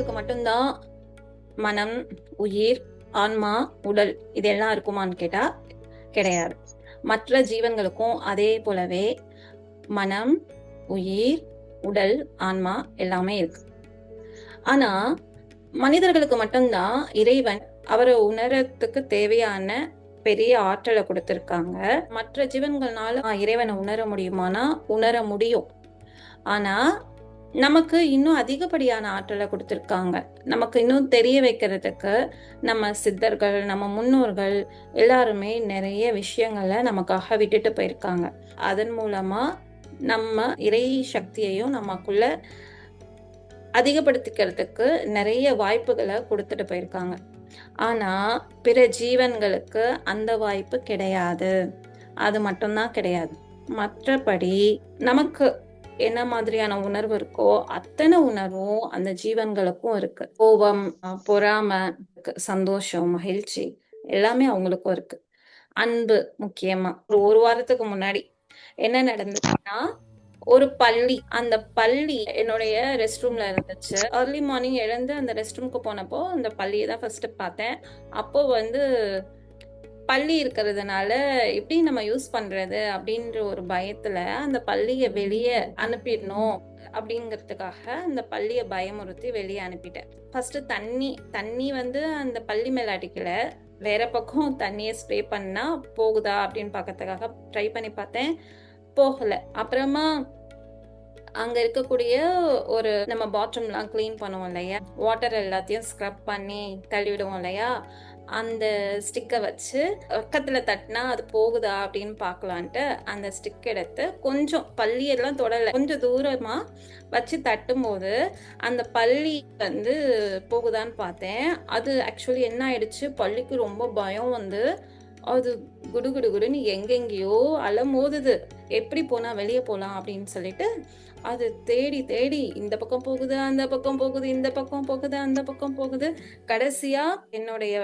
மனிதர்களுக்கு மட்டும்தான் மனம், உயிர், ஆன்மா, உடல் இதெல்லாம் இருக்குமான்னு கேட்டா கிடையாது. மற்ற ஜீவன்களுக்கும் அதே போலவே மனம், உயிர், உடல், ஆன்மா எல்லாமே இருக்கு. ஆனா மனிதர்களுக்கு மட்டும்தான் இறைவன் அவரை உணரத்துக்கு தேவையான பெரிய ஆற்றலை கொடுத்திருக்காங்க. மற்ற ஜீவன்கள்னால இறைவனை உணர முடியுமானா உணர முடியும். ஆனா நமக்கு இன்னும் அதிகப்படியான ஆற்றலை கொடுத்திருக்காங்க. நமக்கு இன்னும் தெரிய வைக்கிறதுக்கு நம்ம சித்தர்கள், நம்ம முன்னோர்கள் எல்லாருமே நிறைய விஷயங்களை நமக்காக விட்டுட்டு போயிருக்காங்க. அதன் மூலமா நம்ம இறை சக்தியையும் நமக்குள்ள அதிகப்படுத்திக்கிறதுக்கு நிறைய வாய்ப்புகளை கொடுத்துட்டு போயிருக்காங்க. ஆனா பிற ஜீவன்களுக்கு அந்த வாய்ப்பு கிடையாது. அது மட்டும்தான் கிடையாது. மற்றபடி நமக்கு என்ன மாதிரியான உணர்வு இருக்கோ அத்தனை உணர்வும் அந்த ஜீவன்களுக்கும் இருக்கு. கோபம், பொறாமை, சந்தோஷம், மகிழ்ச்சி எல்லாமே அவங்களுக்கும் இருக்கு. அன்பு முக்கியமா. ஒரு வாரத்துக்கு முன்னாடி என்ன நடந்துச்சுன்னா, ஒரு பள்ளி, அந்த பள்ளி என்னுடைய ரெஸ்ட் ரூம்ல இருந்துச்சு. ஏர்லி மார்னிங் எழுந்து அந்த ரெஸ்ட் ரூம்க்கு போனப்போ அந்த பள்ளியை தான் ஃபர்ஸ்ட் பார்த்தேன். அப்போ பள்ளி இருக்கிறதுனால எப்படி நம்ம யூஸ் பண்றது அப்படின்ற ஒரு பயத்துல அந்த பள்ளியை வெளியே அனுப்பிடணும் அப்படிங்கிறதுக்காக அந்த பள்ளியை பயமுறுத்தி வெளியே அனுப்பிட்டேன். ஃபர்ஸ்ட் தண்ணி அந்த பள்ளி மேல அடிக்கல, வேற பக்கம் தண்ணியை ஸ்ப்ரே பண்ணா போகுதா அப்படின்னு பார்க்கறதுக்காக ட்ரை பண்ணி பார்த்தேன், போகல. அப்புறமா அங்க இருக்கக்கூடிய ஒரு நம்ம பாத்ரூம்லாம் கிளீன் பண்ணுவோம் இல்லையா, வாட்டர் எல்லாத்தையும் ஸ்க்ரப் பண்ணி கழுவிடுவோம் இல்லையா, அந்த ஸ்டிக்கை வச்சு பக்கத்துல தட்டினா அது போகுதா அப்படின்னு பார்க்கலான்ட்டு அந்த ஸ்டிக் எடுத்து கொஞ்சம் பள்ளியெல்லாம் தொடல கொஞ்சம் தூரமா வச்சு தட்டும் போது அந்த பள்ளி போகுதான்னு பார்த்தேன். அது ஆக்சுவலி என்ன ஆயிடுச்சு, பள்ளிக்கு ரொம்ப பயம் அது குடுகுடுன்னு எங்கெங்கேயோ அலமோதுது. எப்படி போனா வெளியே போலாம் அப்படின்னு சொல்லிட்டு அது தேடி தேடி இந்த பக்கம் போகுது, அந்த பக்கம் போகுது, இந்த பக்கம் போகுது, அந்த பக்கம் போகுது. கடைசியா என்னுடைய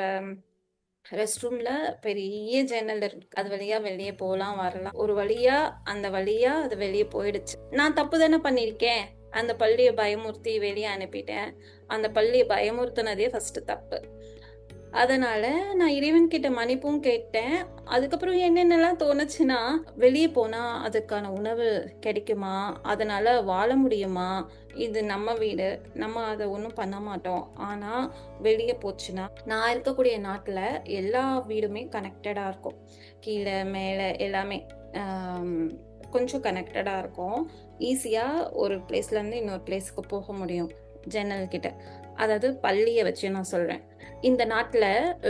ரெஸ்ட் ரூம்ல பெரிய ஜன்னல் இருக்கு, அது வழியா வெளியே போலாம் வரலாம். ஒரு வழியா அந்த வழியா அது வெளியே போயிடுச்சு. நான் தப்பு தானே பண்ணிருக்கேன், அந்த பள்ளியை பயமுறுத்தி வெளியே அனுப்பிட்டேன். அந்த பள்ளியை பயமுறுத்தினதே ஃபர்ஸ்ட் தப்பு. அதனால நான் இறைவன் கிட்ட மன்னிப்பும் கேட்டேன். அதுக்கப்புறம் என்னென்னலாம் தோணுச்சுன்னா, வெளியே போனா அதுக்கான உணவு கிடைக்குமா, அதனால வாழ முடியுமா, இது நம்ம வீடு, நம்ம அதை ஒன்றும் பண்ண மாட்டோம். ஆனா வெளியே போச்சுன்னா நான் இருக்கக்கூடிய நாட்டுல எல்லா வீடுமே கனெக்டடா இருக்கும், கீழே மேலே எல்லாமே கொஞ்சம் கனெக்டடா இருக்கும். ஈஸியா ஒரு பிளேஸ்ல இருந்து இன்னொரு பிளேஸ்க்கு போக முடியும் ஜன்னல் கிட்ட. அதாவது பள்ளியை வச்சு நான் சொல்றேன். இந்த நாட்டுல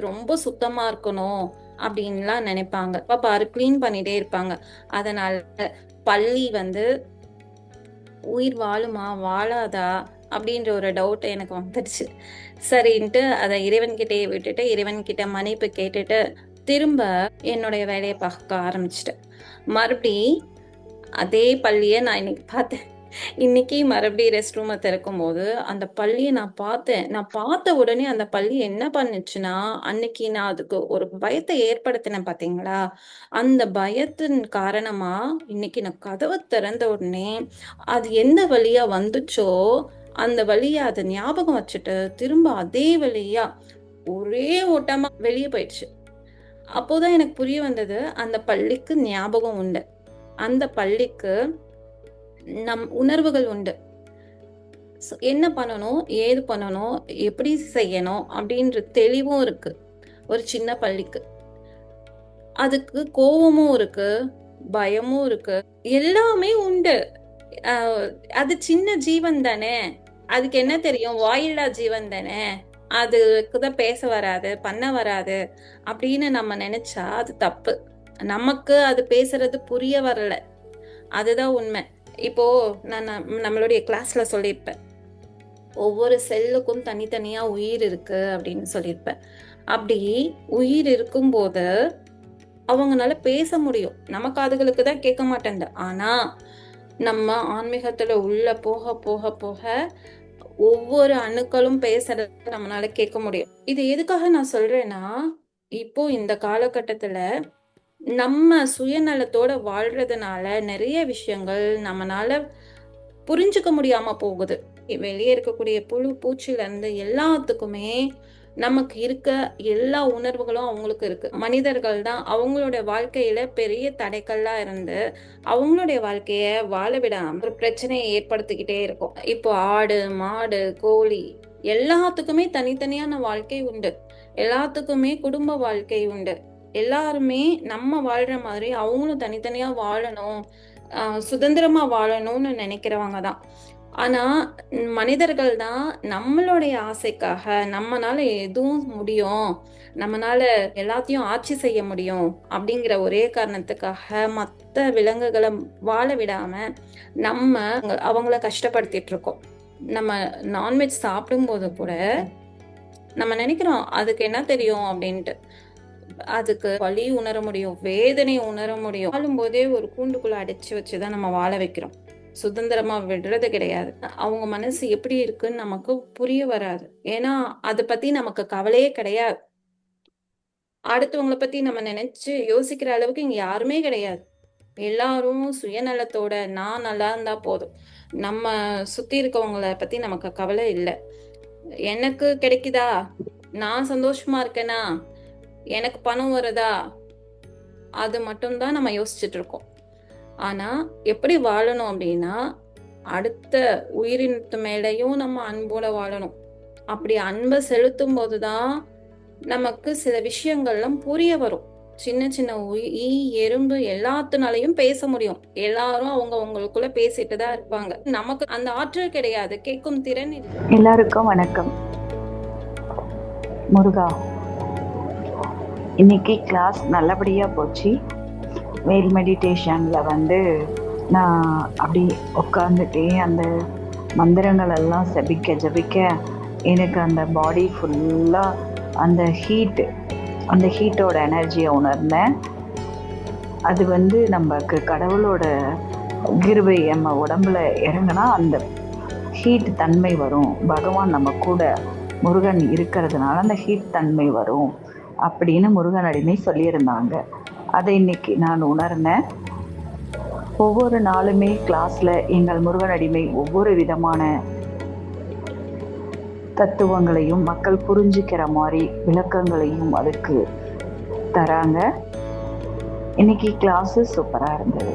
ரொம்ப சுத்தமா இருக்கணும் அப்படின்லாம் நினைப்பாங்க. பாரு கிளீன் பண்ணிட்டே இருப்பாங்க. அதனால பள்ளி உயிர் வாழுமா வாழாதா அப்படின்ற ஒரு டவுட் எனக்கு வந்துடுச்சு. சரின்ட்டு அதை இறைவன்கிட்டயே விட்டுட்டு இறைவன்கிட்ட மன்னிப்பு கேட்டுட்டு திரும்ப என்னுடைய வேலையை பார்க்க ஆரம்பிச்சிட்டேன். மறுபடி அதே பள்ளியை நான் இன்னைக்கு பார்த்தேன். இன்னைக்கு மறுபடியும் ரெஸ்ட் ரூமை திறக்கும் போது அந்த பள்ளியை நான் பார்த்தேன். நான் பார்த்த உடனே அந்த பள்ளி என்ன பண்ணுச்சுன்னா, அன்னைக்கு நான் அதுக்கு ஒரு பயத்தை ஏற்படுத்தினேன் பார்த்தீங்களா, அந்த பயத்தின் காரணமா இன்னைக்கு நான் கதவை திறந்த உடனே அது எந்த வழியா வந்துச்சோ அந்த வழியா அதை ஞாபகம் வச்சுட்டு திரும்ப அதே வழியா ஒரே ஓட்டமா வெளியே போயிடுச்சு. அப்போதான் எனக்கு புரிய வந்தது, அந்த பள்ளிக்கு ஞாபகம் உண்டு, அந்த பள்ளிக்கு நம் உணர்வுகள் உண்டு. என்ன பண்ணணும், ஏது பண்ணணும், எப்படி செய்யணும் அப்படின்ற தெளிவும் இருக்கு ஒரு சின்ன பள்ளிக்கு. அதுக்கு கோபமும் இருக்கு, பயமும் இருக்கு, எல்லாமே உண்டு. அது சின்ன ஜீவன் தானே, அதுக்கு என்ன தெரியும், வாயில்லா ஜீவன் தானே, அதுக்குதான் பேச வராது, பண்ண வராது அப்படின்னு நம்ம நினைச்சா அது தப்பு. நமக்கு அது பேசுறது புரிய வரல, அதுதான் உண்மை. இப்போ நான் நம்மளுடைய கிளாஸ்ல சொல்லியிருப்பேன், ஒவ்வொரு செல்லுக்கும் தனித்தனியா உயிர் இருக்கு அப்படின்னு சொல்லியிருப்பேன். அப்படி உயிர் இருக்கும்போது அவங்களால பேச முடியும், நம்ம காதுகளுக்கு தான் கேட்க மாட்டேங்குது. ஆனா நம்ம ஆன்மீகத்துல உள்ள போக போக போக ஒவ்வொரு அணுக்களும் பேசுறத நம்மளால கேட்க முடியும். இது எதுக்காக நான் சொல்றேன்னா, இப்போ இந்த காலகட்டத்துல நம்ம சுயநலத்தோட வாழ்றதுனால நிறைய விஷயங்கள் நம்மனால புரிஞ்சுக்க முடியாம போகுது. வெளியே இருக்கக்கூடிய புழு பூச்சிலேருந்து எல்லாத்துக்குமே நமக்கு இருக்க எல்லா உணர்வுகளும் அவங்களுக்கு இருக்கு. மனிதர்கள் தான் அவங்களோட வாழ்க்கையில பெரிய தடைக்கல்லா இருந்து அவங்களுடைய வாழ்க்கைய வாழ விடாம ஒரு பிரச்சனையை ஏற்படுத்திக்கிட்டே இருக்கும். இப்போ ஆடு, மாடு, கோழி எல்லாத்துக்குமே தனித்தனியான வாழ்க்கை உண்டு. எல்லாத்துக்குமே குடும்ப வாழ்க்கை உண்டு. எல்லாருமே நம்ம வாழ்ற மாதிரி அவங்களும் தனித்தனியா வாழணும், சுதந்திரமா வாழணும்னு நினைக்கிறவங்க தான். ஆனா மனிதர்கள் தான் நம்மளுடைய ஆசைக்காக நம்மனால எதுவும் முடியும், நம்மனால எல்லாத்தையும் ஆட்சி செய்ய முடியும் அப்படிங்கிற ஒரே காரணத்துக்காக மற்ற விலங்குகளை வாழ விடாம நம்ம அவங்கள கஷ்டப்படுத்திட்டு இருக்கோம். நம்ம நான்வெஜ் சாப்பிடும்போது கூட நம்ம நினைக்கிறோம் அதுக்கு என்ன தெரியும் அப்படின்ட்டு. அதுக்கு வலி உணர முடியும், வேதனை உணர முடியும். வாழும்போதே ஒரு கூண்டுக்குள்ள அடைச்சு வச்சுதான் நம்ம வாழ வைக்கிறோம். சுதந்திரமா விடுறது கிடையாது. அவங்க மனசு எப்படி இருக்குன்னு நமக்கு புரிய வராது. ஏன்னா அதை பத்தி நமக்கு கவலையே கிடையாது. அடுத்தவங்களை பத்தி நம்ம நினைச்சு யோசிக்கிற அளவுக்கு இங்க யாருமே கிடையாது. எல்லாரும் சுயநலத்தோட நான் நல்லா இருந்தா போதும். நம்ம சுத்தி இருக்கவங்கள பத்தி நமக்கு கவலை இல்லை. எனக்கு கிடைக்குதா, நான் சந்தோஷமா இருக்கேனா, எனக்கு பணம் வருதா, அது மட்டும்தான் நம்ம யோசிச்சுட்டு இருக்கோம். ஆனா எப்படி வாழணும் அப்படின்னா, அடுத்த உயிரினத்து மேலேயும் நம்ம அன்போட வாழணும். அப்படி அன்பை செலுத்தும் போதுதான் நமக்கு சில விஷயங்கள்லாம் புரிய வரும். சின்ன சின்ன ஈ, எறும்பு எல்லாத்துனாலையும் பேச முடியும். எல்லாரும் அவங்களுக்குள்ள பேசிட்டு தான் இருப்பாங்க. நமக்கு அந்த ஆற்றல் கிடையாது, கேட்கும் திறன் இல்லை. எல்லாருக்கும் வணக்கம். முருகா, இன்னைக்கு கிளாஸ் நல்லபடியா போச்சு. வெயில் மெடிடேஷன்ல நான் அப்படி உட்காந்துட்டே அந்த மந்திரங்கள் எல்லாம் ஜபிக்க எனக்கு அந்த பாடி ஃபுல்லாக அந்த ஹீட்டோட எனர்ஜியை உணர்ந்தேன். அது நமக்கு கடவுளோட கிருபை நம்ம உடம்புல இறங்கினா அந்த ஹீட் தன்மை வரும். பகவான் நம்ம கூட முருகன் இருக்கிறதுனால அந்த ஹீட் தன்மை வரும் அப்படின்னு முருகன் அடிமை சொல்லியிருந்தாங்க. அதை இன்னைக்கு நான் உணர்ந்தேன். ஒவ்வொரு நாளுமே கிளாஸில் எங்கள் முருகன் அடிமை ஒவ்வொரு விதமான தத்துவங்களையும் மக்கள் புரிஞ்சுக்கிற மாதிரி விளக்கங்களையும் அதுக்கு தராங்க. இன்னைக்கு கிளாஸு சூப்பராக இருந்தது.